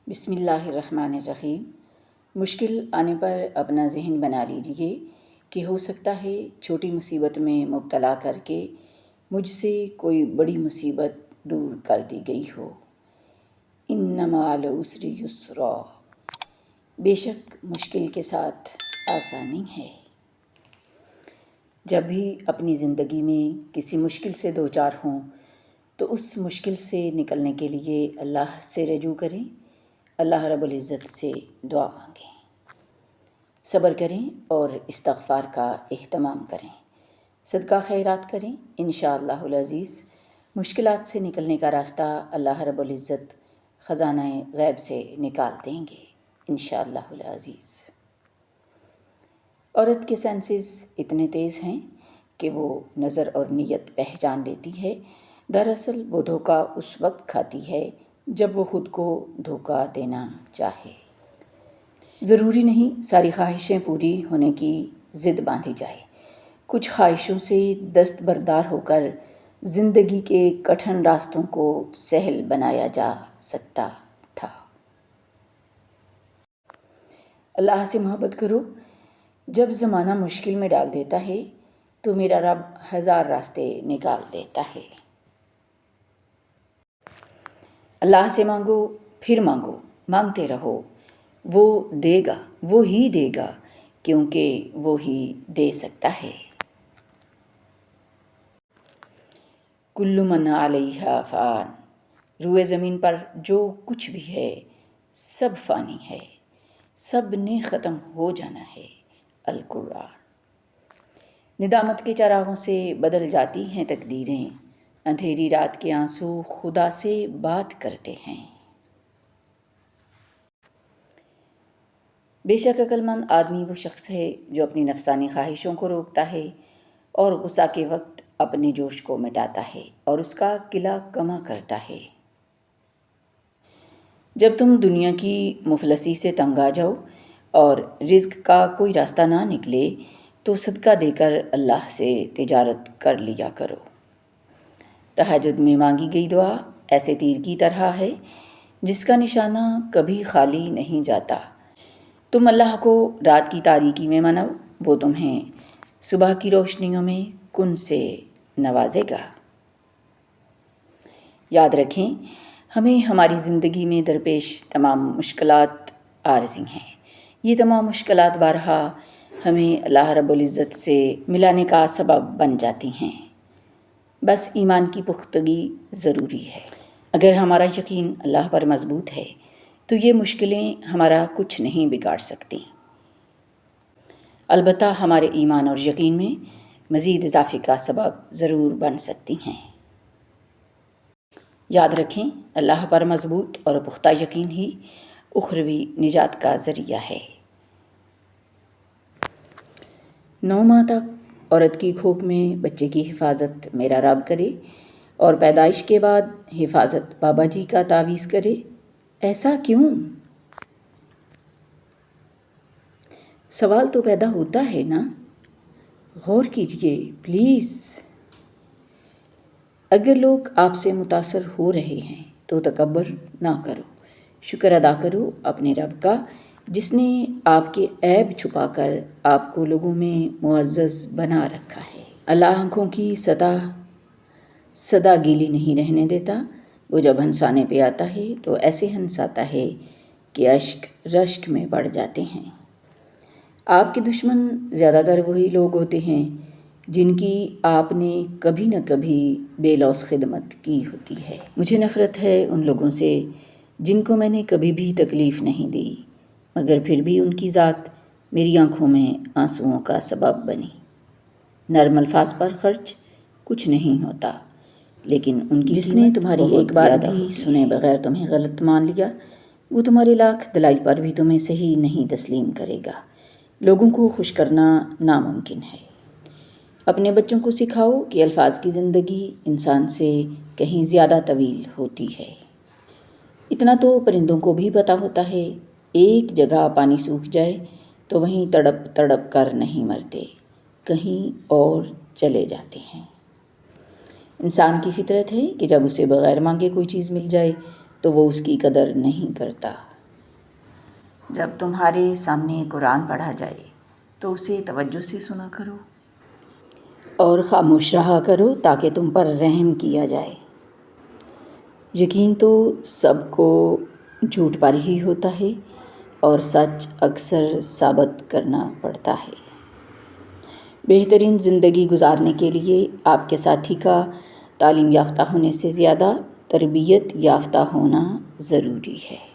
بسم اللہ الرحمن الرحیم۔ مشکل آنے پر اپنا ذہن بنا لیجئے کہ ہو سکتا ہے چھوٹی مصیبت میں مبتلا کر کے مجھ سے کوئی بڑی مصیبت دور کر دی گئی ہو۔ ان مع العسر یسرا، بے شک مشکل کے ساتھ آسانی ہے۔ جب بھی اپنی زندگی میں کسی مشکل سے دوچار ہوں تو اس مشکل سے نکلنے کے لیے اللہ سے رجوع کریں، اللہ رب العزت سے دعا مانگیں، صبر کریں اور استغفار کا اہتمام کریں، صدقہ خیرات کریں۔ انشاءاللہ العزیز مشکلات سے نکلنے کا راستہ اللہ رب العزت خزانہ غیب سے نکال دیں گے انشاءاللہ العزیز۔ عورت کے سینسز اتنے تیز ہیں کہ وہ نظر اور نیت پہچان لیتی ہے۔ دراصل وہ دھوکہ اس وقت کھاتی ہے جب وہ خود کو دھوکہ دینا چاہے۔ ضروری نہیں ساری خواہشیں پوری ہونے کی ضد باندھی جائے، کچھ خواہشوں سے دستبردار ہو کر زندگی کے کٹھن راستوں کو سہل بنایا جا سکتا تھا۔ اللہ سے محبت کرو۔ جب زمانہ مشکل میں ڈال دیتا ہے تو میرا رب ہزار راستے نکال دیتا ہے۔ اللہ سے مانگو، پھر مانگو، مانگتے رہو، وہ دے گا، وہ ہی دے گا، کیونکہ وہ ہی دے سکتا ہے۔ کل من علیہا فان، روئے زمین پر جو کچھ بھی ہے سب فانی ہے، سب نے ختم ہو جانا ہے۔ القرآن۔ ندامت کے چراغوں سے بدل جاتی ہیں تقدیریں، اندھیری رات کے آنسو خدا سے بات کرتے ہیں۔ بے شک عقل مند آدمی وہ شخص ہے جو اپنی نفسانی خواہشوں کو روکتا ہے اور غصہ کے وقت اپنے جوش کو مٹاتا ہے اور اس کا قلع کما کرتا ہے۔ جب تم دنیا کی مفلسی سے تنگ آ جاؤ اور رزق کا کوئی راستہ نہ نکلے تو صدقہ دے کر اللہ سے تجارت کر لیا کرو۔ تہجد میں مانگی گئی دعا ایسے تیر کی طرح ہے جس کا نشانہ کبھی خالی نہیں جاتا۔ تم اللہ کو رات کی تاریکی میں مناؤ، وہ تمہیں صبح کی روشنیوں میں کن سے نوازے گا۔ یاد رکھیں، ہمیں ہماری زندگی میں درپیش تمام مشکلات عارضی ہیں۔ یہ تمام مشکلات بارہا ہمیں اللہ رب العزت سے ملانے کا سبب بن جاتی ہیں، بس ایمان کی پختگی ضروری ہے۔ اگر ہمارا یقین اللہ پر مضبوط ہے تو یہ مشکلیں ہمارا کچھ نہیں بگاڑ سکتی، البتہ ہمارے ایمان اور یقین میں مزید اضافے کا سبب ضرور بن سکتی ہیں۔ یاد رکھیں، اللہ پر مضبوط اور پختہ یقین ہی اخروی نجات کا ذریعہ ہے۔ 9 ماہ تک عورت کی کھوک میں بچے کی حفاظت میرا رب کرے اور پیدائش کے بعد حفاظت بابا جی کا تعویذ کرے، ایسا کیوں؟ سوال تو پیدا ہوتا ہے نا؟ غور کیجئے پلیز۔ اگر لوگ آپ سے متاثر ہو رہے ہیں تو تکبر نہ کرو، شکر ادا کرو اپنے رب کا جس نے آپ کے عیب چھپا کر آپ کو لوگوں میں معزز بنا رکھا ہے۔ اللہ آنکھوں کی صدا گیلی نہیں رہنے دیتا، وہ جب ہنسانے پہ آتا ہے تو ایسے ہنساتا ہے کہ اشک رشک میں پڑ جاتے ہیں۔ آپ کے دشمن زیادہ تر وہی لوگ ہوتے ہیں جن کی آپ نے کبھی نہ کبھی بے لوث خدمت کی ہوتی ہے۔ مجھے نفرت ہے ان لوگوں سے جن کو میں نے کبھی بھی تکلیف نہیں دی، مگر پھر بھی ان کی ذات میری آنکھوں میں آنسوؤں کا سبب بنی۔ نرم الفاظ پر خرچ کچھ نہیں ہوتا، لیکن ان کی جس نے تمہاری ایک بات بھی سنے بغیر تمہیں غلط مان لیا، وہ تمہارے لاکھ دلائل پر بھی تمہیں صحیح نہیں تسلیم کرے گا۔ لوگوں کو خوش کرنا ناممکن ہے۔ اپنے بچوں کو سکھاؤ کہ الفاظ کی زندگی انسان سے کہیں زیادہ طویل ہوتی ہے۔ اتنا تو پرندوں کو بھی پتہ ہوتا ہے، ایک جگہ پانی سوکھ جائے تو وہیں تڑپ تڑپ کر نہیں مرتے، کہیں اور چلے جاتے ہیں۔ انسان کی فطرت ہے کہ جب اسے بغیر مانگے کوئی چیز مل جائے تو وہ اس کی قدر نہیں کرتا۔ جب تمہارے سامنے قرآن پڑھا جائے تو اسے توجہ سے سنا کرو اور خاموش رہا کرو تاکہ تم پر رحم کیا جائے۔ یقین تو سب کو جھوٹ پر ہی ہوتا ہے اور سچ اکثر ثابت کرنا پڑتا ہے۔ بہترین زندگی گزارنے کے لیے آپ کے ساتھی کا تعلیم یافتہ ہونے سے زیادہ تربیت یافتہ ہونا ضروری ہے۔